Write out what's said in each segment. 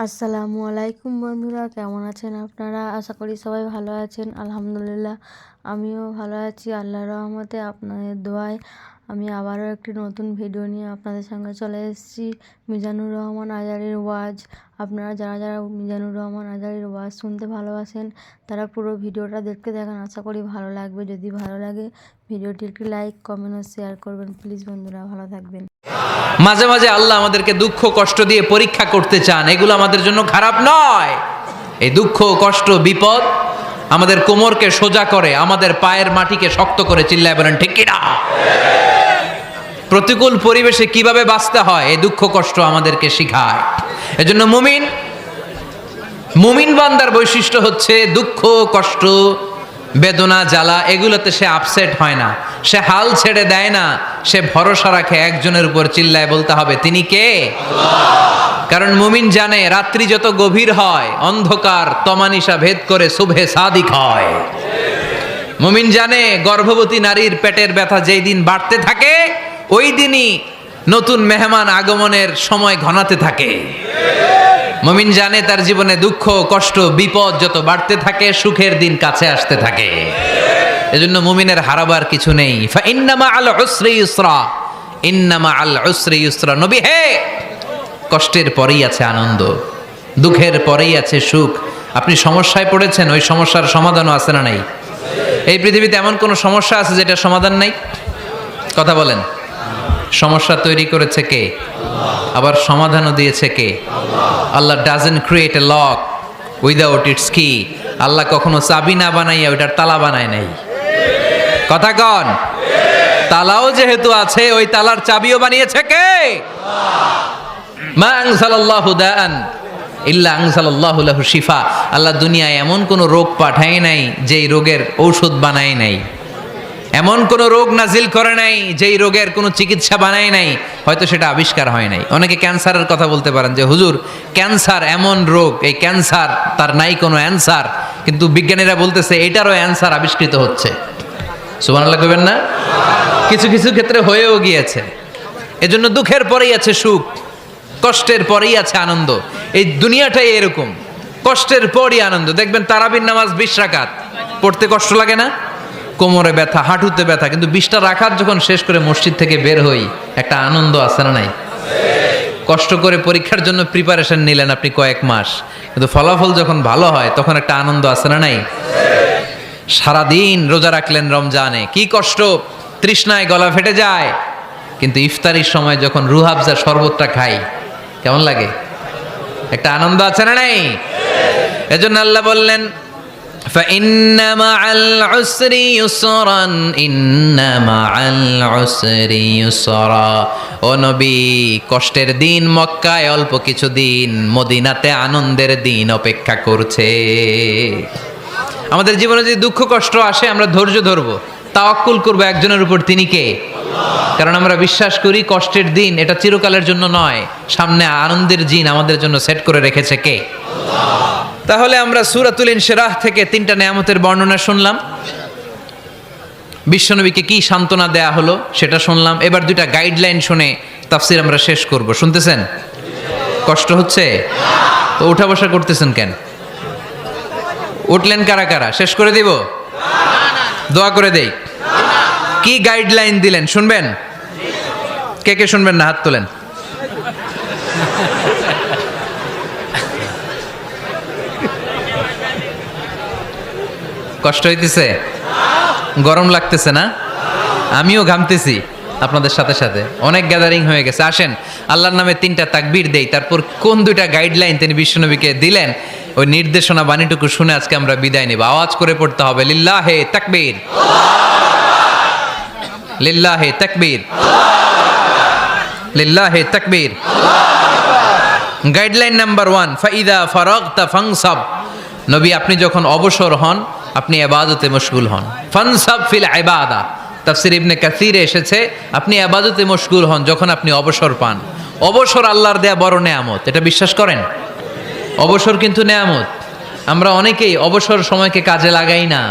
আসসালামু আলাইকুম বন্ধুরা, কেমন আছেন আপনারা? আশা করি সবাই ভালো আছেন। আলহামদুলিল্লাহ আমিও ভালো আছি আল্লাহর রহমতে। আপনাদের দোয়ায় আমি আবারও একটি নতুন ভিডিও নিয়ে আপনাদের সঙ্গে চলে এসেছি। মিজানুর রহমান আজারির ওয়াজ। আপনারা যারা যারা মিজানুর রহমান আজারির ওয়াজ শুনতে ভালোবাসেন তারা পুরো ভিডিওটা দেখতে থাকুন। আশা করি ভালো লাগবে। যদি ভালো লাগে ভিডিওটি একটি লাইক, কমেন্ট ও শেয়ার করবেন প্লিজ। বন্ধুরা ভালো থাকবেন। মাঝে মাঝে আল্লাহ আমাদেরকে দুঃখ কষ্ট দিয়ে পরীক্ষা করতে চান, এগুলো আমাদের জন্য খারাপ নয়। এই দুঃখ কষ্ট বিপদ আমাদের কোমরকে সোজা করে, আমাদের পায়ের মাটিকে শক্ত করে। চিল্লায় বলেন ঠিক কিনা? প্রতিকূল পরিবেশে কিভাবে বাঁচতে হয় এই দুঃখ কষ্ট আমাদেরকে শিখায়। এজন্য মুমিন বান্দার বৈশিষ্ট্য হচ্ছে দুঃখ কষ্ট বেদনা জ্বালা এগুলোতে সে আপসেট হয় না, সে হাল ছেড়ে দেয় না, সে ভরসা রাখে একজনের উপর। চিল্লায় বলতে হবে তিনি কে? কারণ মুমিন জানে রাত্রি যত গভীর হয় অন্ধকার তমানিসা ভেদ করে শুভে সাদিক হয়। মুমিন জানে গর্ভবতী নারীর পেটের ব্যথা যেই দিন বাড়তে থাকে ওই দিনই নতুন মেহমান আগমনের সময় ঘনাতে থাকে। মুমিন জানে তার জীবনে দুঃখ কষ্ট বিপদ যত বাড়তে থাকে সুখের দিন কাছে আসতে থাকে। এজন্য মুমিনের হারাবার কিছু নেই। ফা ইন্না মাআল উসরি ইউসরা, ইন্না মাআল উসরি ইউসরা। নবী হে, কষ্টের পরেই আছে আনন্দ, দুঃখের পরেই আছে সুখ। আপনি সমস্যায় পড়েছেন, ওই সমস্যার সমাধানও আছে না নাই? এই পৃথিবীতে এমন কোন সমস্যা আছে যেটা সমাধান নাই? কথা বলেন। সমস্যা তৈরি করেছে কে? আবার সমাধানও দিয়েছে কে? Allah doesn't create a lock without its key. Allah কখনো চাবি না বানাইয়া ওইটার তালা বানায় নাই। কথা কন। তালাও যেহেতু আছে ওই তালার চাবিও বানিয়েছে কে? মা আনজালাল্লাহু দাআন ইল্লা আনজালাল্লাহু লাহু শিফা। আল্লাহ দুনিয়ায় এমন কোন রোগ পাঠায় নাই যেই রোগের ঔষধ বানায় নাই, এমন কোন রোগ নাজিল করে নাই যেই রোগের কোনো চিকিৎসা বানায় নাই, হয়তো সেটা আবিষ্কার হয় নাই। অনেকে ক্যান্সারের কথা বলতে পারেন যে হুজুর ক্যান্সার এমন রোগ, এই ক্যান্সার তার নাই কোনো অ্যান্সার, কিন্তু বিজ্ঞানীরা বলতেছে এটারও অ্যান্সার আবিষ্কৃত হচ্ছে। সুবহানাল্লাহ কইবেন না? কিছু কিছু ক্ষেত্রে হয়েও গিয়েছে। এজন্য দুঃখের পরেই আছে সুখ, কষ্টের পরেই আছে আনন্দ। এই দুনিয়াটাই এরকম, কষ্টের পরই আনন্দ। দেখবেন তারাবির নামাজ 20 রাকাত পড়তে কষ্ট লাগে না? কোমরে ব্যথা, হাঁটুতে ব্যথা, কিন্তু 20টা রাকাত যখন শেষ করে মসজিদ থেকে বের হই একটা আনন্দ আছে না নাই? কষ্ট করে পরীক্ষার জন্য প্রিপারেশন নিলেন আপনি কয়েক মাস, কিন্তু ফলাফল যখন ভালো হয় তখন একটা আনন্দ আছে না নাই? সারাদিন রোজা রাখলেন রমজানে, কি কষ্ট, তৃষ্ণায় গলা ফেটে যায়, কিন্তু ইফতারির সময় যখন রুহাবজা শরবতটা খাই কেমন লাগে? একটা আনন্দ আছে না নাই? এজন্য আল্লাহ বললেন فإن مع العسر يسرا إن مع العسر يسرا। ও নবী, কষ্টের দিন মক্কায় অল্প কিছু দিন, মদিনাতে আনন্দের দিন অপেক্ষা করছে। আমাদের জীবনে যদি দুঃখ কষ্ট আসে আমরা ধৈর্য ধরবো, তাওয়াক্কুল করবো একজনের উপর, তিনি কে? কারণ আমরা বিশ্বাস করি কষ্টের দিন এটা চিরকালের জন্য নয়, সামনে আনন্দের দিন আমাদের জন্য সেট করে রেখেছে কে? তাহলে আমরা সূরাতুল ইনশিরাহ থেকে 3টা নেয়ামতের বর্ণনা শুনলাম, বিশ্বনবীকে কি সান্ত্বনা দেয়া হলো সেটা শুনলাম। এবার 2টা গাইডলাইন শুনে তাফসীর আমরা শেষ করব। শুনতেছেন? কষ্ট হচ্ছে তো উঠা বসা করতেছেন কেন? উঠলেন কারা কারা? শেষ করে দিব? দোয়া করে দেই। কি গাইডলাইন দিলেন শুনবেন? কে কে শুনবেন না হাত তোলেন। কষ্ট হইতেছে? গরম লাগতেছে না? আমিও ঘামতেছি আপনাদের সাথে সাথে। অনেক গ্যাদারিং হয়ে গেছে। আসেন আল্লাহর নামে 3টা তাকবীর দেই, তারপর কোন 2টা গাইডলাইন তিনি বিশ্বনবীকে দিলেন ওই নির্দেশনা বাণীটুকু শুনে আজকে আমরা বিদায় নেব। আওয়াজ করে পড়তে হবে লিল্লাহে তাকবীর, লিল্লাহে তাকবীর, লিল্লাহে তাকবীর। গাইডলাইন নাম্বার 1, ফাইদা ফারাগতা ফানসাব। নবী আপনি যখন অবসর হন আপনি ইবাদতে মশগুল হন। ফানসাব ফিল ইবাদা, তাফসীর ইবনে কাসিরে এসেছে আপনি ইবাদতে মশগুল হন যখন আপনি অবসর পান। অবসর আল্লাহর দেয়া বড় নেয়ামত, এটা বিশ্বাস করেন? অবসর কিন্তু নেয়ামত। আমরা অনেকেই অবসর সময়কে কাজে লাগাই না,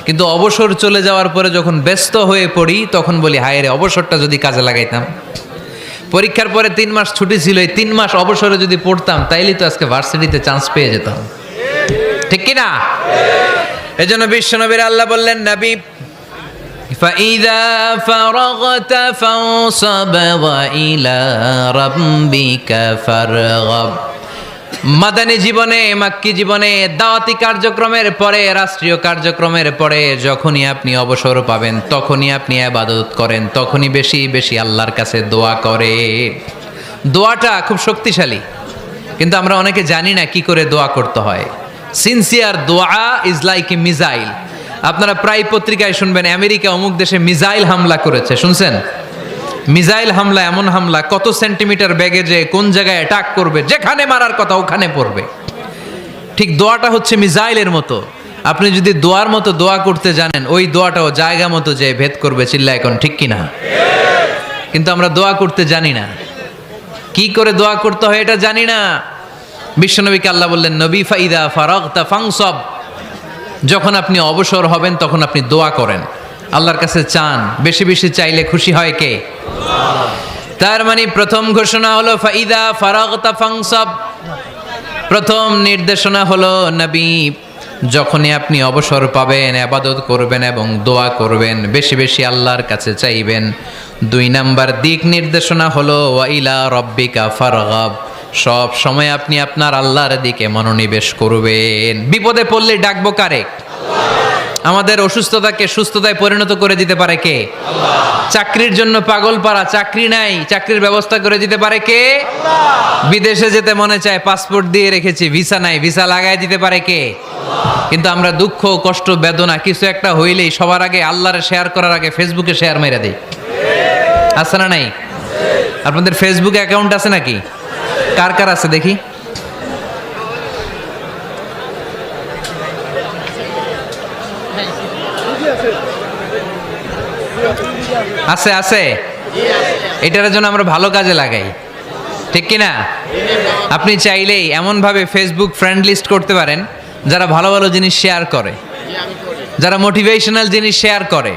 কিন্তু অবসর চলে যাওয়ার পরে যখন ব্যস্ত হয়ে পড়ি তখন বলি হায় রে অবসরটা যদি কাজে লাগাইতাম। পরীক্ষার পরে 3 মাস ছুটি ছিল, এই 3 মাস অবসরে যদি পড়তাম তাইলে তো আজকে ভার্সিটিতে চান্স পেয়ে যেতাম, ঠিক কি না? এজন্য বিশ্বনবীর আল্লাহ বললেন, নবী فَإِذَا فَرَغْتَ فَانصَبْ وَإِلَى رَبِّكَ فَارْغَب। মাদানী জীবনে, মাক্কি জীবনে, দাওয়াতি কার্যক্রমের পরে, রাষ্ট্রীয় কার্যক্রমের পরে যখনই আপনি অবসর পাবেন তখনই আপনি ইবাদত করেন, তখনই বেশি বেশি আল্লাহর কাছে দোয়া করে। দোয়াটা খুব শক্তিশালী, কিন্তু আমরা অনেকে জানি না কি করে দোয়া করতে হয়। সিনসিয়ার দোয়া ইজ লাইক এ মিসাইল। আপনারা প্রায় পত্রিকায় শুনবেন আমেরিকা অমুক দেশে মিসাইল হামলা করেছে, শুনছেন? মিসাইল হামলা এমন হামলা, কত সেন্টিমিটার বেগে যে কোন জায়গায় অ্যাটাক করবে, যেখানে মারার কথা ওখানে পড়বে। ঠিক দোয়াটা হচ্ছে মিসাইলের মতো। আপনি যদি দোয়ার মতো দোয়া করতে জানেন, ওই দোয়াটাও জায়গা মতো যে ভেদ করবে। চিল্লা এখন ঠিক কিনা? কিন্তু আমরা দোয়া করতে জানি না, কি করে দোয়া করতে হয় এটা জানি না। বিশ্বনবীকে আল্লাহ বললেন, নবী ফাইদা ফারাগতা ফানসাব, যখন আপনি অবসর হবেন তখন আপনি দোয়া করেন, আল্লাহর কাছে চান। বেশি বেশি চাইলে খুশি হয় কে? তার মানে প্রথম ঘোষণা হলো ফাইদা ফারাগতা ফানসাব। প্রথম নির্দেশনা হলো, নবী যখনই আপনি অবসর পাবেন ইবাদত করবেন এবং দোয়া করবেন, বেশি বেশি আল্লাহর কাছে চাইবেন। 2 নাম্বার দিক নির্দেশনা হলো ওয়াইলা রব্বিকা ফারগাব, সব সময় আপনি আপনার আল্লাহর দিকে মনোনিবেশ করবেন। বিপদে পড়লে ডাকবো কারে? আমাদের অসুস্থতাকে সুস্থতায় পরিণত করে দিতে পারে কে? চাকরির জন্য পাগল পারা, চাকরি নাই, চাকরির ব্যবস্থা করে দিতে পারে কে? বিদেশে যেতে মনে চায়, পাসপোর্ট দিয়ে রেখেছি, ভিসা নাই, ভিসা লাগাই দিতে পারে কে? কিন্তু আমরা দুঃখ, কষ্ট, বেদনা কিছু একটা হইলেই সবার আগে আল্লাহরে শেয়ার করার আগে ফেসবুকে শেয়ার মেরে দেই। আছে না নাই? আপনাদের ফেসবুকে অ্যাকাউন্ট আছে নাকি? কার কার আছে দেখি? আছে আছে। এটার জন্য আমরা ভালো কাজে লাগাই, ঠিক কিনা? আপনি চাইলেই এমনভাবে ফেসবুক ফ্রেন্ড লিস্ট করতে পারেন যারা ভালো ভালো জিনিস শেয়ার করে, যারা মোটিভেশনাল জিনিস শেয়ার করে,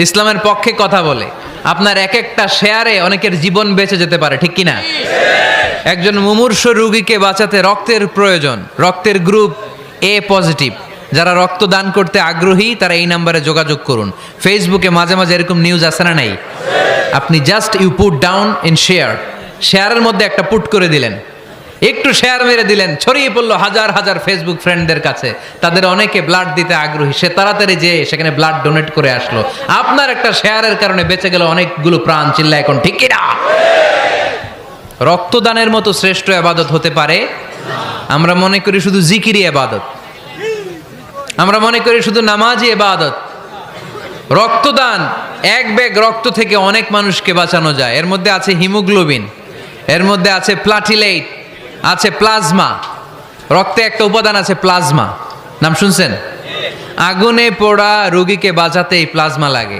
ইসলামের পক্ষে কথা বলে। আপনার এক একটা শেয়ারে অনেকের জীবন বেঁচে যেতে পারে, ঠিক কিনা? একজন মুমূর্ষ রোগীকে বাঁচাতে রক্তের প্রয়োজন, রক্তের গ্রুপ এ পজিটিভ। যারা রক্ত দান করতে আগ্রহী তারা এই নাম্বারে যোগাযোগ করুন। ফেসবুকে মাঝে মাঝে এরকম নিউজ আসে না নাই? আপনি just you put down in share, শেয়ারের মধ্যে একটা পুট করে দিলেন, একটু শেয়ার মেরে দিলেন, ছড়িয়ে পড়লো হাজার হাজার ফেসবুক ফ্রেন্ডদের কাছে। তাদের অনেকে ব্লাড দিতে আগ্রহী, সে তাড়াতাড়ি যেয়ে সেখানে ব্লাড ডোনেট করে আসলো। আপনার একটা শেয়ারের কারণে বেঁচে গেল অনেকগুলো প্রাণ। চিল্লা এখন ঠিক কিনা? রক্তদানের মতো শ্রেষ্ঠ ইবাদত হতে পারে? আমরা মনে করি শুধু জিকিরি ইবাদত, আমরা মনে করি শুধু নামাজি ইবাদত। রক্তদান, এক ব্যাগ রক্ত থেকে অনেক মানুষকে বাঁচানো যায়। এর মধ্যে আছে হিমোগ্লোবিন, এর মধ্যে আছে প্লাটিলেট, আছে প্লাজমা। রক্তে একটা উপাদান আছে প্লাজমা, নাম শুনছেন? আগুনে পোড়া রোগীকে বাঁচাতে এই প্লাজমা লাগে।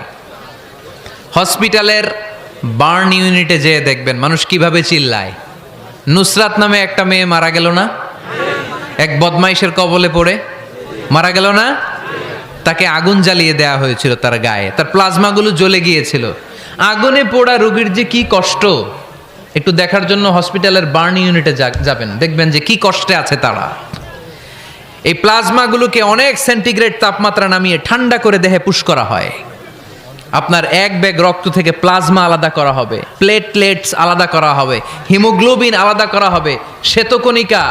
হসপিটালের বার্ন ইউনিটে যেয়ে দেখবেন মানুষ কিভাবে চিল্লায়। নুসরাত নামে একটা মেয়ে মারা গেল না? এক বদমাইশের কবলে পড়ে মারা গেল না? তাকে আগুন জ্বালিয়ে দেওয়া হয়েছিল তার গায়ে, তার প্লাজমাগুলো জ্বলে গিয়েছিল। আগুনে পোড়া রোগীর যে কি কষ্ট, একটু দেখার জন্য হসপিটালের বার্ন ইউনিটে যাবেন, দেখবেন যে কি কষ্টে আছে তারা। এই প্লাজমাগুলোকে অনেক সেন্টিগ্রেড তাপমাত্রা নামিয়ে ঠান্ডা করে দেহে পুশ করা হয়। আপনার এক ব্যাগ রক্ত থেকে প্লাজমা আলাদা করা হবে, প্লেটলেটস আলাদা করা হবে, হিমোগ্লোবিন আলাদা করা হবে, শ্বেতকণিকা,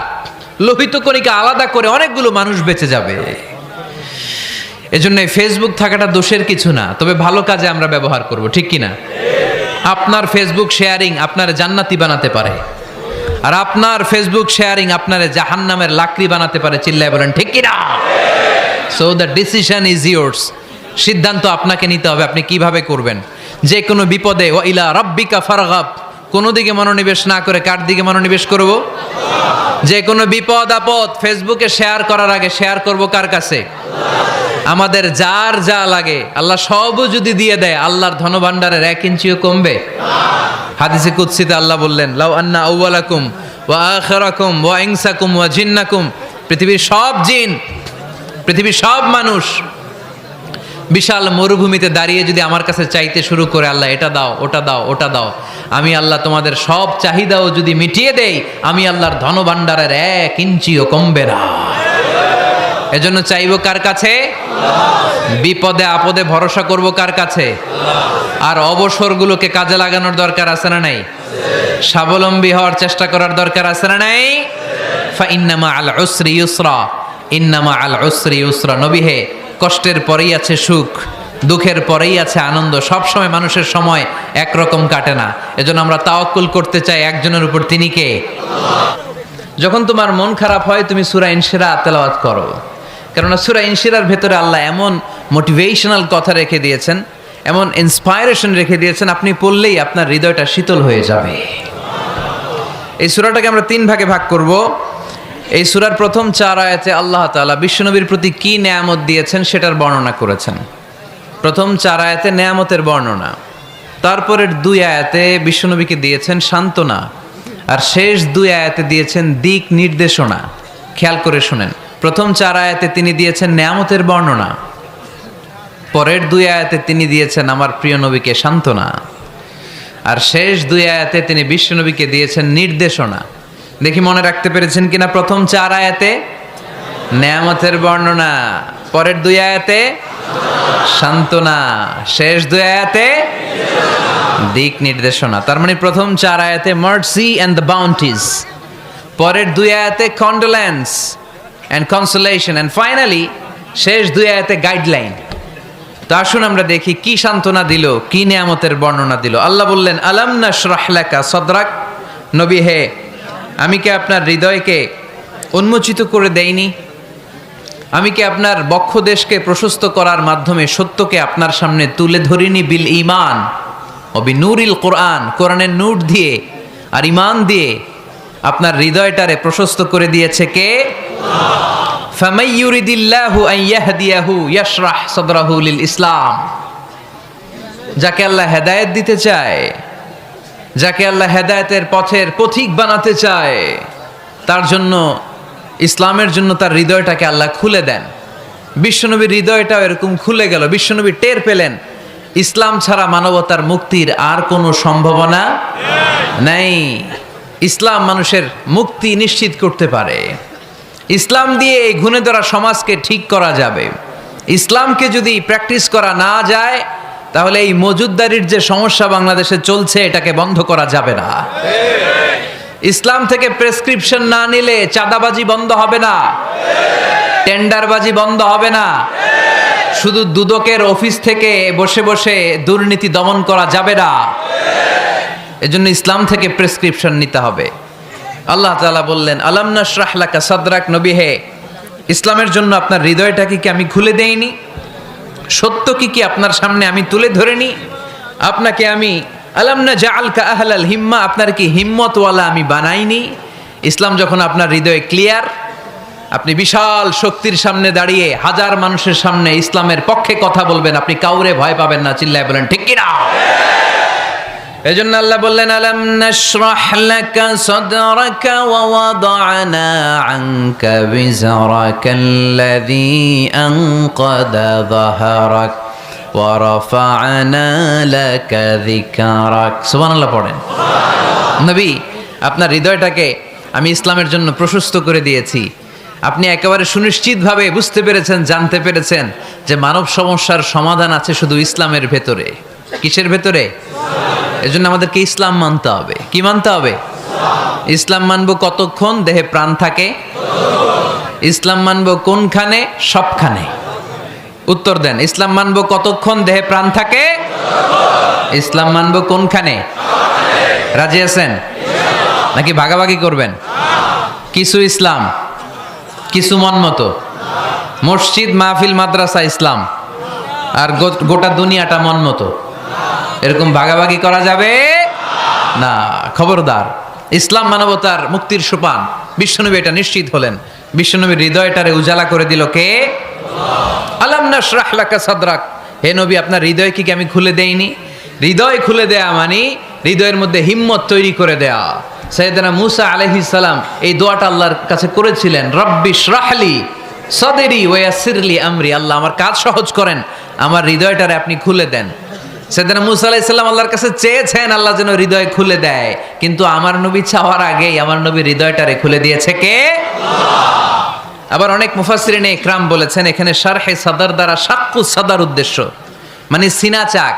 লোহিত কণিকা আলাদা করে অনেকগুলো মানুষ বেঁচে যাবে। এজন্য ফেসবুক থাকাটা দোষের কিছু না, তবে ভালো কাজে আমরা ব্যবহার করব, ঠিক কিনা? আপনার ফেসবুক শেয়ারিং আপনার জান্নাতি বানাতে পারে, আর আপনার ফেসবুক শেয়ারিং আপনার জাহান্নামের লাকড়ি বানাতে পারে। চিল্লায় বলেন ঠিক কিনা? So the decision is yours. সিদ্ধান্ত আপনাকে নিতে হবে, আপনি কিভাবে করবেন। যে কোনো বিপদে ওয়াইলা রাব্বিকা ফারগাব, কোনো দিকে মনোনিবেশ না করে কার দিকে মনোনিবেশ করব? যে কোনো বিপদ আপদ ফেসবুকে শেয়ার করার আগে শেয়ার করব কার কাছে? আমাদের যার যা লাগে আল্লাহ সবও যদি দিয়ে দেয়, আল্লাহর ধনভাণ্ডারের 1 ইঞ্চিও কমবে? হাদিসে কুদসিতে আল্লাহ বললেন, লাউ আন্না আউওয়ালাকুম ওয়া আখিরাকুম ওয়া ইনসাকুম ওয়া জিন্নাকুম, পৃথিবীর সব জিন, পৃথিবীর সব মানুষ বিশাল মরুভূমিতে দাঁড়িয়ে যদি আমার কাছে চাইতে শুরু করে, আল্লাহ এটা দাও, ওটা দাও, ওটা দাও, আমি আল্লাহ তোমাদের সব চাহিদাও যদি মিটিয়ে দেই, আমি আল্লাহর ধনভাণ্ডারের 1 ইঞ্চিও কমবে না। এজন্য চাইবো কার কাছে? বিপদে আপদে ভরসা করব কার কাছে? আর অবসরগুলোকে কাজে লাগানোর দরকার আছে না নাই? স্বাবলম্বী হওয়ার চেষ্টা করার দরকার আছে না নাই? ফা ইন্নামা আল উসরি ইউসরা, ইন্নামা আল উসরি ইউসরা। নবী হে, কষ্টের পরেই আছে সুখ, দুঃখের পরেই আছে আনন্দ। সব সময় মানুষের সময় একরকম কাটে না। এজন্য আমরা তাওয়াক্কুল করতে চাই একজনের উপর, তিনি কে? যখন তোমার মন খারাপ হয় তুমি সূরা ইনশিরাহ তেলাওয়াত করো, কেননা সূরা ইনশিরাহর ভেতরে আল্লাহ এমন মোটিভেশনাল কথা রেখে দিয়েছেন, এমন ইন্সপায়ারেশন রেখে দিয়েছেন, আপনি পড়লেই আপনার হৃদয়টা শীতল হয়ে যাবে। এই সূরাটাকে আমরা 3 ভাগে ভাগ করব। এই সূরার প্রথম 4 আয়াতে আল্লাহ তাআলা বিশ্বনবীর প্রতি কি নেয়ামত দিয়েছেন সেটার বর্ণনা করেছেন। প্রথম 4 আয়াতে নেয়ামতের বর্ণনা, তারপরের 2 আয়াতে বিশ্বনবীকে দিয়েছেন সান্ত্বনা, আর শেষ 2 আয়াতে দিয়েছেন দিক নির্দেশনা। খেয়াল করে শুনেন, প্রথম 4 আয়াতে তিনি দিয়েছেন নেয়ামতের বর্ণনা, পরের 2 আয়াতে তিনি দিয়েছেন আমার প্রিয় নবীকে সান্ত্বনা, আর শেষ 2 আয়াতে তিনি বিশ্বনবীকে দিয়েছেন নির্দেশনা। দেখি মনে রাখতে পেরেছেন কিনা? প্রথম 4 আয়াতে নেয়ামতের বর্ণনা, পরের 2 আয়াতে সান্ত্বনা, শেষ 2 আয়াতে দিক নির্দেশনা। তার মানে প্রথম 4 আয়াতে মার্সি অ্যান্ড দ্য বাউন্টিজ, পরের 2 আয়াতে condolence and consolation, and finally শেষ 2 আয়াতে গাইডলাইন। তো আসুন আমরা দেখি কি সান্ত্বনা দিল, কি নিয়ামতের বর্ণনা দিল। আল্লাহ বললেন, আলাম নাশরাহ লাকা সাদরাক। নবী হে, আমি কি আপনার হৃদয়কে উন্মোচিত করে দেইনি? আমি কি আপনার বক্ষদেশকে প্রশস্ত করার মাধ্যমে সত্যকে আপনার সামনে তুলে ধরিনি? বিল ঈমান ও বিনূরিল কোরআন, কোরআনের নূর দিয়ে আর ঈমান দিয়ে আপনার হৃদয়টারে প্রশস্ত করে দিয়েছে কে? ফামাই ইউরিদিল্লাহু আন ইয়াহদিয়াহু ইয়াশরাহ সাদরাহু লিল ইসলাম। যাকে আল্লাহ হেদায়েত দিতে চায়, যাকে আল্লাহ হেদায়েতের পথের পথিক বানাতে চায়, তার জন্য, ইসলামের জন্য তার হৃদয়টাকে আল্লাহ খুলে দেন। বিশ্বনবীর হৃদয়টাও এরকম খুলে গেল। বিশ্বনবী টের পেলেন ইসলাম ছাড়া মানবতার মুক্তির আর কোনো সম্ভাবনা নেই। ইসলাম মানুষের মুক্তি নিশ্চিত করতে পারে। ইসলাম দিয়ে এই ঘুণে ধরা সমাজকে ঠিক করা যাবে। ইসলামকে যদি প্র্যাকটিস করা না যায়, তাহলে এই মজুদদারির যে সমস্যা বাংলাদেশে চলছে, এটাকে বন্ধ করা যাবে না। ইসলাম থেকে প্রেসক্রিপশন না নিলে চাঁদাবাজি বন্ধ হবে না, টেন্ডারবাজি বন্ধ হবে না, শুধু দুদকের অফিস থেকে বসে বসে দুর্নীতি দমন করা যাবে না। এজন্য ইসলাম থেকে প্রেসক্রিপশন নিতে হবে। আল্লাহ তাআলা বললেন, আলাম নাশরাহ লাকা সাদরাক। নবী হে, ইসলামের জন্য আপনার হৃদয়টাকে কি আমি খুলে দেইনি? সত্য কি আপনার সামনে আমি তুলে ধরিনি? আপনাকে আমি আলাম নাজআলকা আহলাল হিম্মা, আপনার কি হিম্মতওয়ালা আমি বানাইনি? ইসলাম যখন আপনার হৃদয়ে ক্লিয়ার, আপনি বিশাল শক্তির সামনে দাঁড়িয়ে হাজার মানুষের সামনে ইসলামের পক্ষে কথা বলবেন, আপনি কাউরে ভয় পাবেন না। চিল্লায় বলেন ঠিক কিনা? এজন্য আল্লাহ বললেন, আলাম নাশরাহ লাকা সাদরাকা ওয়া ওয়াদা'না আনকা বিজরাকাল্লাযী আনকাদা যাহরাক ওয়া রাফা'না লাকা যিকরাক। সুবহানাল্লাহ পড়েন। নবী, আপনার হৃদয়টাকে আমি ইসলামের জন্য প্রশস্ত করে দিয়েছি। আপনি একেবারে সুনিশ্চিতভাবে বুঝতে পেরেছেন, জানতে পেরেছেন যে মানব সমস্যার সমাধান আছে শুধু ইসলামের ভেতরে। কিসের ভেতরে? এজন্য আমাদেরকে ইসলাম মানতে হবে। কি মানতে হবে? ইসলাম মানবো কতক্ষণ দেহে প্রাণ থাকে? ইসলাম মানবো কোনখানে? সবখানে। উত্তর দেন, ইসলাম মানবো কতক্ষণ দেহে প্রাণ থাকে? ইসলাম মানবো কোনখানে? রাজি আছেন নাকি ভাগাভাগি করবেন? কিছু ইসলাম, কিছু মন মতো। মসজিদ, মাহফিল, মাদ্রাসা ইসলাম, আর গোটা দুনিয়াটা মন মতো। এরকম ভাগাভাগি করা যাবে না। খবরদার। ইসলাম মানবতার মুক্তির সোপান। বিশ্বনবী এটা নিশ্চিত হলেন। বিশ্বনবীর হৃদয়টারে উজালা করে দিল কে? আলাম নাশরাহ লাকা সাদরাক। হে নবী, আপনার হৃদয় কি আমি খুলে দেইনি? হৃদয় খুলে দেয়া মানে হৃদয়ের মধ্যে হিম্মত তৈরি করে দেয়া। সাইয়েদনা মুসা আলাইহিস সালাম এই দোয়াটা আল্লাহর কাছে করেছিলেন, রব্বি শরাহলি সাদরি ওয়া ইয়াসসিরলি আমরি, আল্লাহ আমার কাজ সহজ করেন, আমার হৃদয়টারে আপনি খুলে দেন। সাইয়েদনা মূসা আলাইহিস সালাম আল্লাহর কাছে চেয়েছেন আল্লাহ যেন হৃদয় খুলে দেয়, কিন্তু আমার নবী চাওয়ার আগেই আমার নবী হৃদয়টারে খুলে দিয়েছে কে? আল্লাহ। আবার অনেক মুফাসসিরিনে ইকরাম বলেছেন এখানে শারহে সাদর দ্বারা শাক্কু সাদর উদ্দেশ্য, মানে সিনা চাক।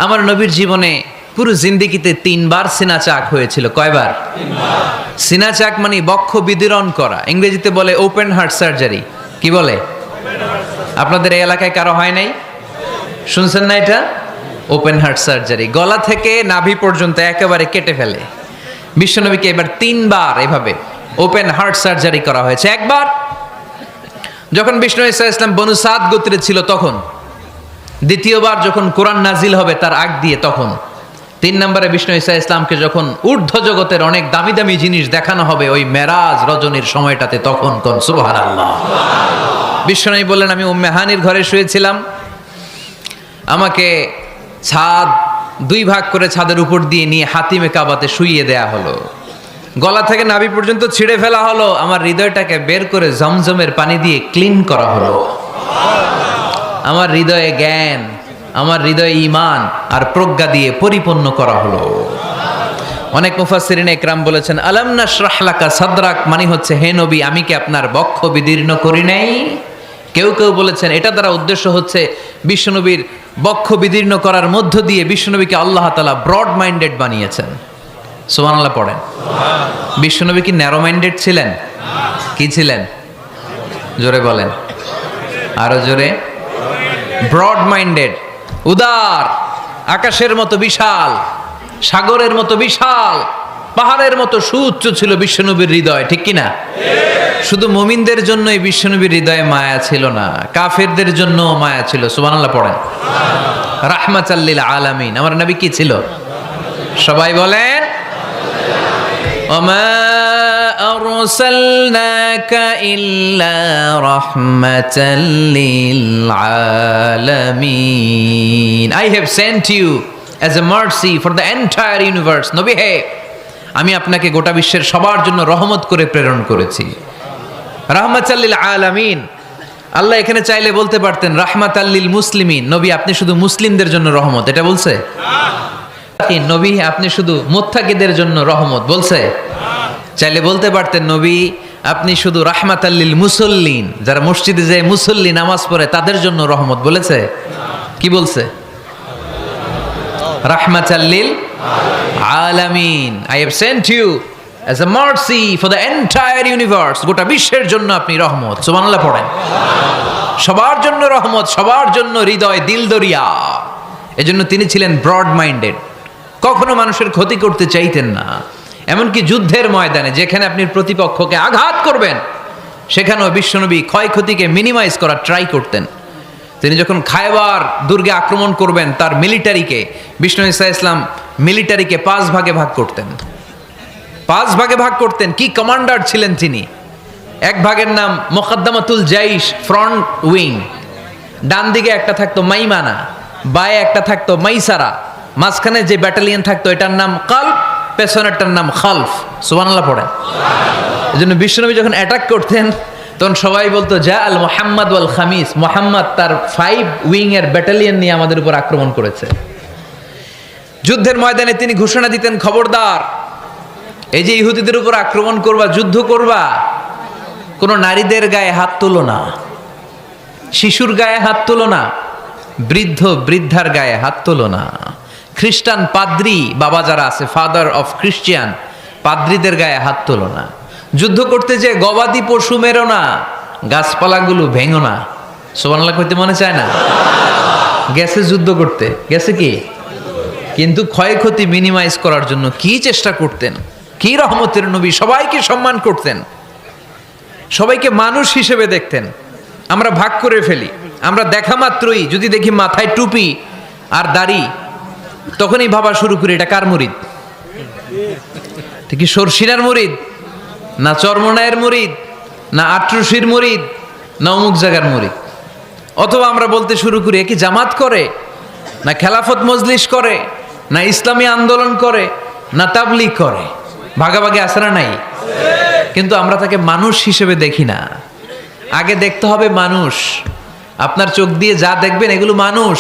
আমার নবীর জীবনে পুরো জিন্দেগিতে 3 বার সিনা চাক হয়েছিল। কয়বার? 3 বার। সিনা চাক মানে বক্ষ বিদীর্ণ করা, ইংরেজিতে বলে ওপেন হার্ট সার্জারি। কি বলে? আপনাদের এই এলাকায় কারো হয় নাই? শুনছেন না এটা? ওপেন হার্ট সার্জারি, গলা থেকে নাভি পর্যন্ত একেবারে কেটে ফেলে। বিশ্বনবীকে এবার 3 বার এভাবে ওপেন হার্ট সার্জারি করা হয়েছে। একবার যখন বিষ্ণু ঈসা ইসলাম বনু সাদ গোত্রে ছিল তখন, দ্বিতীয়বার যখন কোরআন নাজিল হবে তার আগ দিয়ে তখন, 3 নম্বরে বিষ্ণু ঈসা ইসলামকে যখন ঊর্ধ্ব জগতের অনেক দামি দামি জিনিস দেখানো হবে ওই মেরাজ রজনীর সময়টাতে, তখন কোন সুবহানাল্লাহ। বিশ্বনবী বললেন আমি উম্মে হানির ঘরে শুয়েছিলাম, আমাকে ছাদ 2 ভাগ করে ছাদের উপর দিয়ে নিয়ে হাতিমে কাবাতে শুইয়ে দেয়া হলো, গলা থেকে নাভি পর্যন্ত ছিঁড়ে ফেলা হলো, আমার হৃদয়টাকে বের করে জমজমের পানি দিয়ে ক্লিন করা হলো, আমার হৃদয়ে জ্ঞান, আমার হৃদয়ে ঈমান আর প্রজ্ঞা দিয়ে পরিপূর্ণ করা হলো। অনেক মুফাসসিরিনে ইকরাম বলেছেন আলাম নাশরাহ লাকা সাদরাক মানে হচ্ছে হে নবী আমি কি আপনার বক্ষ বিদীর্ণ করি নাই? কেউ কেউ বলেছেন এটা দ্বারা উদ্দেশ্য হচ্ছে বিশ্বনবীর বক্ষ বিদীর্ণ করার মধ্য দিয়ে বিশ্বনবীকে আল্লাহ তাআলা ব্রড মাইন্ডেড বানিয়েছেন। সুবহানাল্লাহ পড়েন। বিশ্বনবী কি ন্যারো মাইন্ডেড ছিলেন? কি ছিলেন? জোরে বলেন, আরো জোরে। ব্রড মাইন্ডেড, উদার, আকাশের মতো বিশাল, সাগরের মতো বিশাল, পাহাড়ের মতো সুউচ্চ ছিল বিশ্বনবীর হৃদয়, ঠিক কি না? শুধু মুমিনদের জন্যই বিশ্বনবীর হৃদয়ে মায়া ছিল না, কাফেরদের জন্য মায়া ছিল। সুবহানাল্লাহ পড়েন। রাহমাতাল লিল আলামিন, আমার নবী কি ছিল? সবাই বলেন ওমা আরসালনাকা ইল্লা রাহমাতাল লিল আলামিন, I have sent you as a mercy for the entire universe. নবী হে, আমি আপনাকে গোটা বিশ্বের সবার জন্য রহমত করে প্রেরণ করেছি। রাহমাতাল লিল আলামিন, আল্লাহ এখানে চাইলে বলতে পারতেন রাহমাতাল লিল মুসলিমিন, নবী আপনি শুধু মুসলিমদের জন্য রহমত, এটা বলছে? নবী আপনি শুধু মুত্তাকিদের জন্য রহমত, বলছে? চাইলে বলতে পারতেন নবী আপনি শুধু রাহমাতাল লিল মুসল্লিন, যারা মসজিদে যায় মুসল্লি নামাজ পড়ে তাদের জন্য রহমত, বলেছে? কি বলছে? রাহমাতাল লিল আলামিন, I have sent you as a mercy for the entire universe, গোটা বিশ্বের জন্য আপনি রহমত। সুবহানাল্লাহ পড়েন। সবার জন্য রহমত, সবার জন্য হৃদয় দিল দরিয়া। এজন্য তিনি ছিলেন ব্রড মাইন্ডেড, কখনো মানুষের ক্ষতি করতে চাইতেন না। এমনকি যুদ্ধের ময়দানে যেখানে আপনি প্রতিপক্ষকে আঘাত করবেন সেখানেও বিশ্বনবী ক্ষয়ক্ষতিকে মিনিমাইজ করার ট্রাই করতেন। তিনি যখন খায়বার দুর্গে আক্রমণ করবেন তার মিলিটারিকে, বিষ্ণু ঈসা ইসলাম মিলিটারিকে 5 ভাগে ভাগ করতেন, 5 ভাগে ভাগ করতেন। কি কমান্ডার ছিলেন তিনি! এক ভাগের নাম মুকদ্দমাতুল জাইশ, ফ্রন্ট উইং, ডান দিকে একটা থাকতো মাইমানা, বায়ে একটা থাকতো মাইসারা, মাঝখানে যে ব্যাটালিয়ন থাকতো এটার নাম কালব, পেছনেরটার নাম খালফ। সুবহানাল্লাহ পড়েন। এজন্য বিশ্বনবী যখন অ্যাটাক করতেন তখন সবাই বলতো যা আল মুহাম্মদ ওয়াল খামিস, মুহাম্মদ তার 5 উইং এর ব্যাটালিয়ন নিয়ে আমাদের উপর আক্রমণ করেছে। যুদ্ধের ময়দানে তিনি ঘোষণা দিতেন খবরদার, এই যে ইহুদিদের উপর আক্রমণ করবা, যুদ্ধ করবা, কোনো নারীদের গায়ে হাত তুলো না, শিশুর গায়ে হাত তুলো না, বৃদ্ধ বৃদ্ধার গায়ে হাত তুলো না, খ্রিস্টান পাদ্রী বাবা যারা আছে, ফাদার অফ খ্রিস্টিয়ান, পাদ্রীদের গায়ে হাত তুলো না, যুদ্ধ করতে যে গবাদি পশু মেরো না, গাছপালাগুলো ভেঙো না। সুবহানাল্লাহ কইতে মনে চায় না? গেছে যুদ্ধ করতে, গেছে কি, কিন্তু ক্ষয়ক্ষতি মিনিমাইজ করার জন্য কি চেষ্টা করতেন! কি রহমতের নবী! সবাইকে সম্মান করতেন, সবাইকে মানুষ হিসেবে দেখতেন। আমরা ভাগ করে ফেলি, আমরা দেখা মাত্রই যদি দেখি মাথায় টুপি আর দাড়ি তখনই ভাবা শুরু করি এটা কার মুরিদ, কি সরসিনার মুরিদ, না চরমনায়ের মুরিদ, না আট্রসির মুরিদ, না অমুক জায়গার মুরিদ। অথবা আমরা বলতে শুরু করি কি জামাত করে, না খেলাফত মজলিস করে, না ইসলামী আন্দোলন করে, না তাবলীগ করে। ভাগাভাগি আছে না নাই? কিন্তু আমরা তাকে মানুষ হিসেবে দেখি না, আগে দেখতে হবে মানুষ। আপনার চোখ দিয়ে যা দেখবেন এগুলো মানুষ,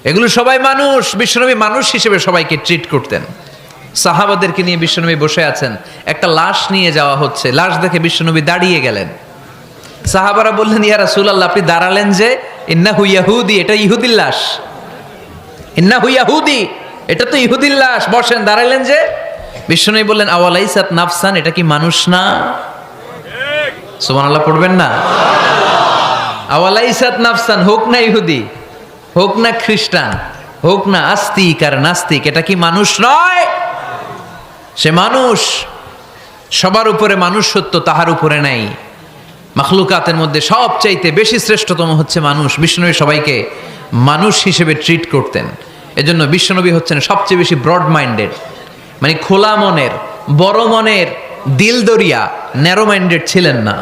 এগুলো সবাই মানুষ। বিশ্বনবী মানুষ হিসেবে সবাইকে ট্রিট করতেন। সাহাবাদেরকে নিয়ে বিশ্বনবী বসে আছেন, একটা লাশ নিয়ে যাওয়া হচ্ছে, লাশ দেখে বিশ্বনবী দাঁড়িয়ে গেলেন। সাহাবারা বললেন, ইয়া রাসূলুল্লাহ, আপনি দাঁড়ালেন যে? ইন্নাহু ইয়াহুদি, এটা ইহুদির লাশ। ইন্নাহু ইয়াহুদি, এটা তো ইহুদির লাশ, বসেন, দাঁড়ালেন যে? বিশ্বনবী বললেন, আওয়ালাইসাত নাফসান, এটা কি মানুষ না? সুবহানাল্লাহ পড়বেন না? আওয়ালাইসাত নাফসান, হোক না ইহুদি, হোক না খ্রিস্টান, হোক না আস্তিক আর নাস্তিক, এটা কি মানুষ নয়? সে মানুষ। সবার উপরে মানুষ সত্য, তাহার উপরে নাই। মাখলুকাতের মধ্যে সবচাইতে বেশি শ্রেষ্ঠতম হচ্ছে মানুষ। বিশ্বনবী সবাইকে মানুষ হিসেবে ট্রিট করতেন। এজন্য বিশ্বনবী হচ্ছেন সবচেয়ে বেশি ব্রড মাইন্ডেড, মানে খোলা মনের, বড় মনের, দিল দরিয়া, ন্যারো মাইন্ডেড ছিলেন না।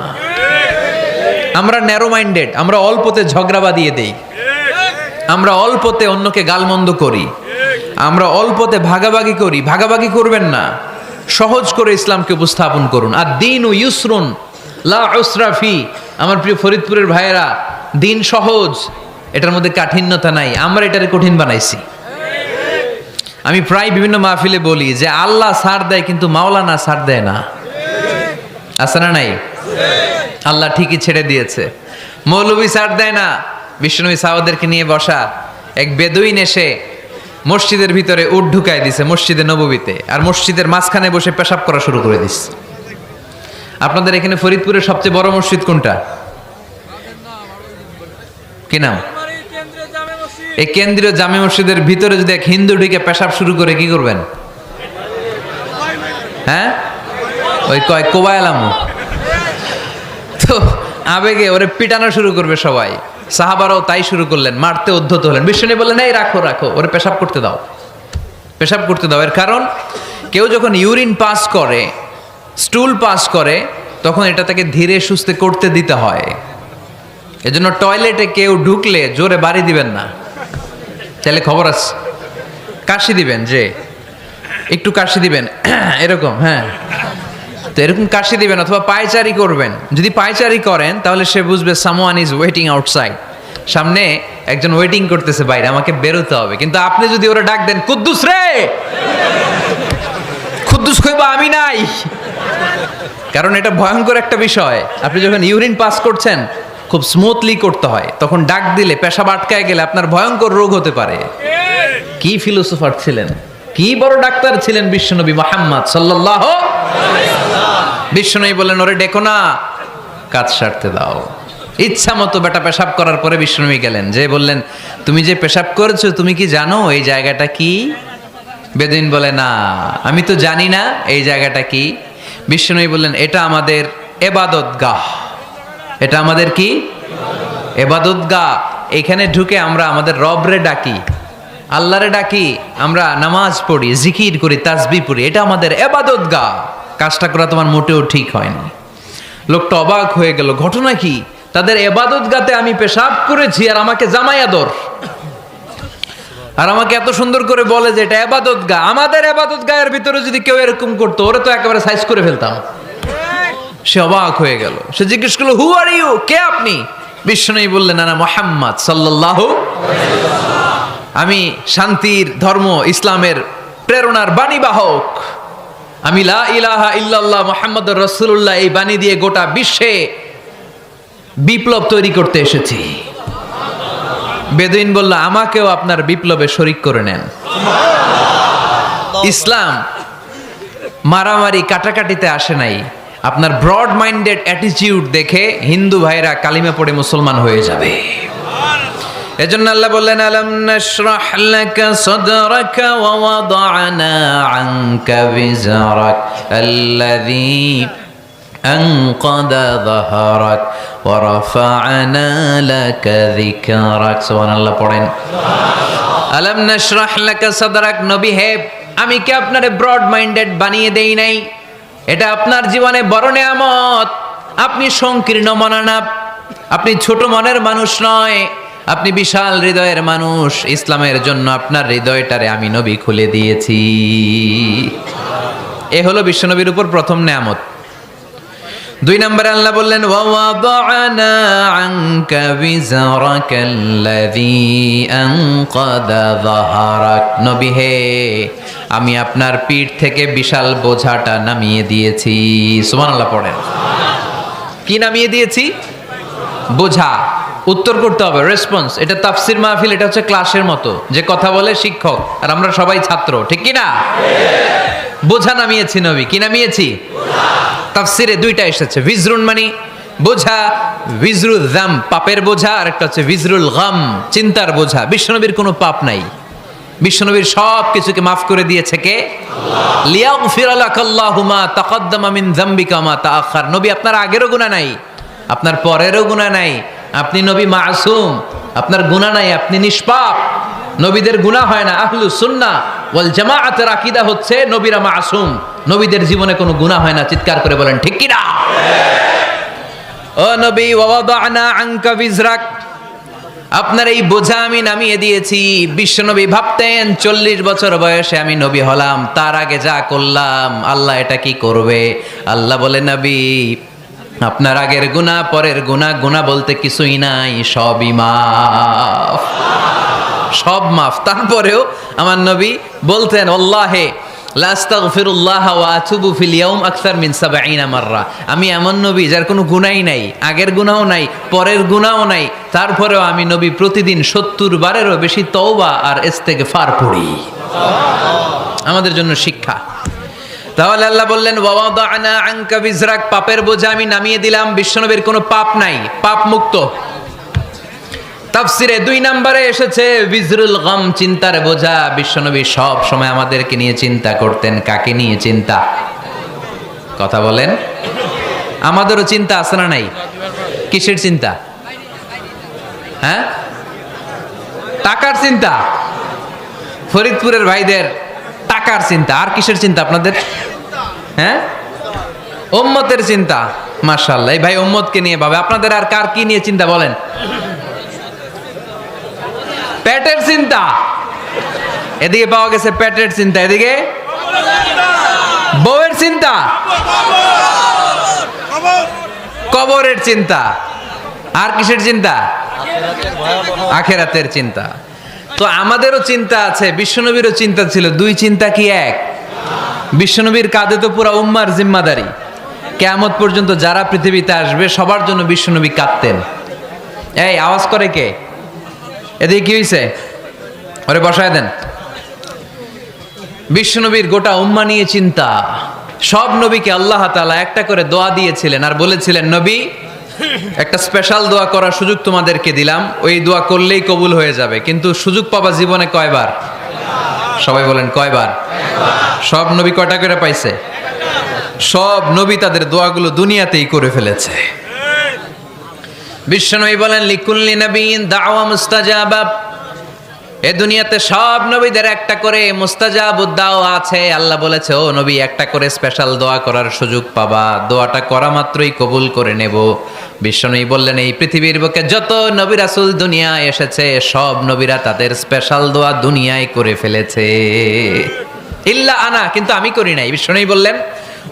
আমরা ন্যারো মাইন্ডেড, আমরা অল্পতে ঝগড়া বাঁধিয়ে দেই, আমরা অল্পতে অন্যকে গালমন্দ করি, আমরা অল্পতে ভাগাভাগি করি। ভাগাভাগি করবেন না, সহজ করে ইসলামকে উপস্থাপন করুন। আর দিন ও ইউসরুন লা উসরা ফি। আমার প্রিয় ফরিদপুরের ভাইয়েরা, দিন সহজ, এটার মধ্যে কাঠিন্যতা নাই। আমরা এটারে কঠিন বানাইছি। আমি প্রায় বিভিন্ন মাহফিলে বলি যে আল্লাহ ছাড় দেয় কিন্তু মাওলানা ছাড় দেয় না। আছে না নাই? আল্লাহ ঠিকই ছেড়ে দিয়েছে, মৌলবী ছাড় দেয় না। বিশ্বনবী সাহাবাদেরকে নিয়ে বসা, এক বেদুইন এসে মসজিদের ভিতরে উট ঢুকায় দিছে, মসজিদে নববীতে, আর মসজিদের মাঝখানে বসে পেশাব করা শুরু করে দিস। আপনাদের এখানে ফরিদপুরের সবচেয়ে বড় মসজিদ কোনটা? কি নাম? এই কেন্দ্রীয় জামে মসজিদের ভিতরে যদি এক হিন্দু ঢুকে পেশাব শুরু করে, কি করবেন? হ্যাঁ, ওই কয় কোবায়ালামু। তো আবেগে ওরে পিটানো শুরু করবে সবাই। সাহাবারাও তাই শুরু করলেন, মারতে উদ্ধত হলেন। বিশ্বনবী বললেন, এই রাখো রাখো, ওরে পেশাব করতে দাও, পেশাব করতে দাও। এর কারণ, কেউ যখন ইউরিন পাস করে, স্টুল পাস করে, তখন এটা তাকে ধীরে সুস্থে করতে দিতে হয়। এজন্য টয়লেটে কেউ ঢুকলে জোরে বাড়ি দিবেন না, তাহলে খবর আছে। কাশি দিবেন, যে একটু কাশি দিবেন এরকম, হ্যাঁ, তো এরকম কাশি দিবেন। অথবা পায়চারি করবেন। যদি পায়চারি করেন তাহলে সে বুঝবে সামওয়ান ইজ ওয়েটিং আউটসাইড, সামনে একজন ওয়েটিং করতেছে বাইরে, আমাকে বেরোতে হবে। কিন্তু আপনি যদি ওরা ডাক দেন, কুদ্দুস রে, কুদ্দুস কইবা আমি নাই, কারণ এটা ভয়ঙ্কর একটা বিষয়। আপনি যখন ইউরিন পাস করছেন, খুব স্মুথলি করতে হয়, তখন ডাক দিলে পেশাব আটকায় গেলে আপনার ভয়ঙ্কর রোগ হতে পারে। কি ফিলোসোফার ছিলেন, কি বড় ডাক্তার ছিলেন বিশ্বনবী মুহাম্মদ সাল্লাল্লাহু আলাইহি ওয়াসাল্লাম। বিশ্বনবী বললেন, ওরে ডেকো না, কাজ সারতে দাও। ইচ্ছা মতো বেটা পেশাব করার পরে বিশ্বনবী গেলেন, যে বললেন, তুমি যে পেশাব করেছো, তুমি কি জানো এই জায়গাটা কি? বেদুইন বলে, না, আমি তো জানি না এই জায়গাটা কি। বিশ্বনবী বললেন, এটা আমাদের ইবাদতগাহ। এটা আমাদের কি? ইবাদতগাহ। এখানে ঢুকে আমরা আমাদের রবরে ডাকি, আল্লাহরে ডাকি, আমরা নামাজ পড়ি, জিকির করি, তাসবিহ পড়ি, এটা আমাদের ইবাদতগাহ। কাজটা করা তোমার মোটেও ঠিক হয়নি। লোকটা অবাক হয়ে গেল, ঘটনা কি? তাদের ইবাদতগাহতে আমি পেশাব করেছি, আর আমাকে জামাই আদর, আর আমাকে এত সুন্দর করে বলে যে এটা ইবাদতগাহ। আমাদের ইবাদতগাহের ভিতরে যদি কেউ এরকম করতো, ওরে তো একেবারে সাইজ করে ফেলতাম। সে অবাক হয়ে গেল। সে জিজ্ঞেস করলো, হু আর ইউ, কে আপনি? বিশ্বনবী বললেন, আনা মুহাম্মদ সাল্লাল্লাহু আলাইহি ওয়াসাল্লাম, আমি শান্তির ধর্ম ইসলামের প্রেরণার বাণীবাহক। আমি লা ইলাহা ইল্লাল্লাহ মুহাম্মাদুর রাসূলুল্লাহ এই বাণী দিয়ে গোটা বিশ্বে বিপ্লব তৈরি করতে এসেছি। বেদুইন বলল, আমাকেও আপনার বিপ্লবে শরীক করে নেন। ইসলাম মারামারি কাটাকাটিতে আসে নাই। আপনার ব্রড মাইন্ডেড অ্যাটিটিউড দেখে হিন্দু ভাইরা কালিমা পড়ে মুসলমান হয়ে যাবে। এজন্য আল্লাহ বললেন, আলাম নাশরাহ লাকা সাদরাকা ওয়া ওয়াদা'না আনকা বিজরাক আল্লাযী আনকাদা যাহরাক ওয়া রাফা'না লাকা যিকরাক। সুবহানাল্লাহ পড়েন। আলাম নাশরাহ লাকা সাদরাক, নবী হে, আমি কি আপনারে ব্রড মাইন্ডেড বানিয়ে দেই নাই? এটা আপনার জীবনে বড় নেয়ামত। আপনি সংকীর্ণ মনা না, আপনি ছোট মনের মানুষ নয়, আপনি বিশাল হৃদয়ের মানুষ। ইসলামের জন্য আপনার হৃদয়টারে আমি নবী খুলে দিয়েছি। এ হলো বিশ্বনবীর উপর প্রথম নেয়ামত। দুই নম্বরে আল্লাহ বললেন ওয়াওয়াদানা আনকা বিজরাকাল্লাযী আনকাদা যাহারাক। নবী হে, আমি আপনার পিঠ থেকে বিশাল বোঝাটা নামিয়ে দিয়েছি। সুবহানাল্লাহ পড়েন। কি নামিয়ে দিয়েছি? বোঝা। উত্তর করতে হবে, রেসপন্স। এটা তাফসির মাহফিল, এটা হচ্ছে ক্লাসের মতো, যে কথা বলে শিক্ষক আর আমরা সবাই ছাত্র, ঠিক কি না? বোঝা নামিয়েছি নবী। কি নামিয়েছি? তাফসিরে দুইটা এসেছে, ভিজরুন মানে বোঝা, ভিজরুল যাম পাপের বোঝা, আর একটা হচ্ছে ভিজরুল গাম চিন্তার বোঝা। বিশ্বনবীর কোনো পাপ নাই, বিশ্বনবীর সব কিছুকে মাফ করে দিয়েছে কে? লিয়াগফির লাকাল্লাহু মা তাকাদ্দামা মিন যামবিকা মা তাআখার। নবী আপনার আগেরও গুনাহ নাই, আপনার পরেরও গুনাহ নাই, আপনি নবী মাসুম, আপনার গুনাহ নাই, আপনি নিষ্পাপ। নবীদের গুনাহ হয় না। আহলুস সুন্নাহ ওয়াল জামাআতের আকীদা হচ্ছে নবীরা মাসুম, নবীদের জীবনে কোনো গুনাহ হয় না। চিৎকার করে বলেন ঠিক কি না? ও নবী, ওয়াদানা আনকা বিজরাক, আপনার এই বোঝা আমি নামিয়ে দিয়েছি। বিশ্বনবী ভাবতেন 40 বছর বয়সে আমি নবী হলাম, তার আগে যা করলাম আল্লাহ এটা কি করবে? আল্লাহ বলে নবী, আপনার আগের গুনাহ, পরের গুনাহ, গুনাহ বলতে কিছুই নাই, সবই মাফ, সব মাফ। তারপরেও আমার নবী বলতেন আল্লাহে লা আস্তাগফিরুল্লাহ ওয়া আতুবু ফিল ইয়াউম আকসার মিন 70 মাররা। আমি এমন নবী যার কোনো গুনাহই নাই, আগের গুনাহও নাই, পরের গুনাহও নাই, তারপরেও আমি নবী প্রতিদিন 70 বারেরও বেশি তওবা আর ইস্তেগফার পড়ি। আমাদের জন্য শিক্ষা। তাহলে আল্লাহ বললেন ওয়াদানা আনকা বিজরাক, পাপের বোঝা আমি নামিয়ে দিলাম। বিশ্বনবীর কোনো পাপ নাই, পাপ মুক্ত। তাফসিরে 2 নম্বরে এসেছে বিজরুল গাম চিন্তার বোঝা। বিশ্বনবী সব সময় আমাদেরকে নিয়ে চিন্তা করতেন। কাকে নিয়ে চিন্তা? কথা বলেন। আমাদেরও চিন্তা আছে না নাই? কিসের চিন্তা? হ্যাঁ, টাকার চিন্তা। ফরিদপুরের ভাইদের টাকার চিন্তা। আর কিসের চিন্তা আপনাদের? হ্যাঁ, উম্মতের চিন্তা। মাশাআল্লাহ, এই ভাই উম্মতকে নিয়ে ভাবে। আপনাদের আর কার কি নিয়ে চিন্তা বলেন? পেটের চিন্তা। এদিকে পাওয়া গেছে পেটের চিন্তা, এদিকে বউয়ের চিন্তা, কবরের চিন্তা। আর কিসের চিন্তা? আখিরাতের চিন্তা। তো আমাদেরও চিন্তা আছে, বিশ্বনবীরও চিন্তা ছিল। 2 চিন্তা কি এক? বিশ্বনবীর কাঁধে তো পুরা উম্মার জিম্মাদারি। কিয়ামত পর্যন্ত যারা পৃথিবীতে আসবে সবার জন্য বিশ্বনবী কাঁদতেন। এই আওয়াজ করে কে? এদিকে কি হয়েছে? ওরে বসায় দেন। বিশ্বনবীর গোটা উম্মা নিয়ে চিন্তা। সব নবীকে আল্লাহ তাআলা একটা করে দোয়া দিয়েছিলেন আর বলেছিলেন, নবী একটা স্পেশাল দোয়া করার সুযোগ তোমাদেরকে দিলাম, ওই দোয়া করলেই কবুল হয়ে যাবে। কিন্তু সুযোগ পাবা জীবনে কয়বার? সবাই বলেন কয়বার? সব নবী কয়টা করে পাইছে? সব নবী তাদের দোয়াগুলো দুনিয়াতেই করে ফেলেছে। বিশ্বনবী বলেন লিকুল্লি নবিয়্যিন দাওয়া মুস্তাজাবা। এই দুনিয়াতে সব নবীদের একটা করে মুস্তাজাবুদ দাওয়া আছে। আল্লাহ বলেছে, ও নবী একটা করে স্পেশাল দোয়া করার সুযোগ পাবা, দোয়াটা করা মাত্রই কবুল করে নেব। বিশ্বনবী বললেন, এই পৃথিবীর বুকে যত নবী রাসূল দুনিয়ায় এসেছে সব নবীরা তাদের স্পেশাল দোয়া দুনিয়ায় করে ফেলেছে, ইল্লা আনা, কিন্তু আমি করি নাই। বিশ্বনবী বললেন,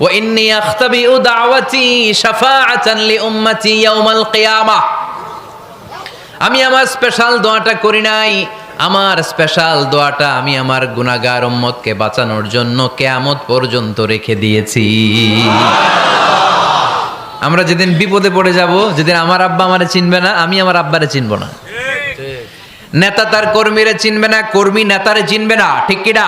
ওয়া ইন্নী আখতাবিউ দাওয়াতি শাফাআতান লি উম্মতি ইয়াউমাল কিয়ামাহ। আমি আমার স্পেশাল দোয়াটা করি নাই। আমার স্পেশাল দোয়াটা আমি আমার গুনাহগার উম্মতকে বাঁচানোর জন্য কিয়ামত পর্যন্ত রেখে দিয়েছি। আমরা যেদিন বিপদে পড়ে যাব, যেদিন আমার আব্বা আমারে চিনবে না, আমি আমার আব্বারে চিনব না, নেতা তার কর্মীরে চিনবে না, কর্মী নেতারে চিনবে না, ঠিক কি না?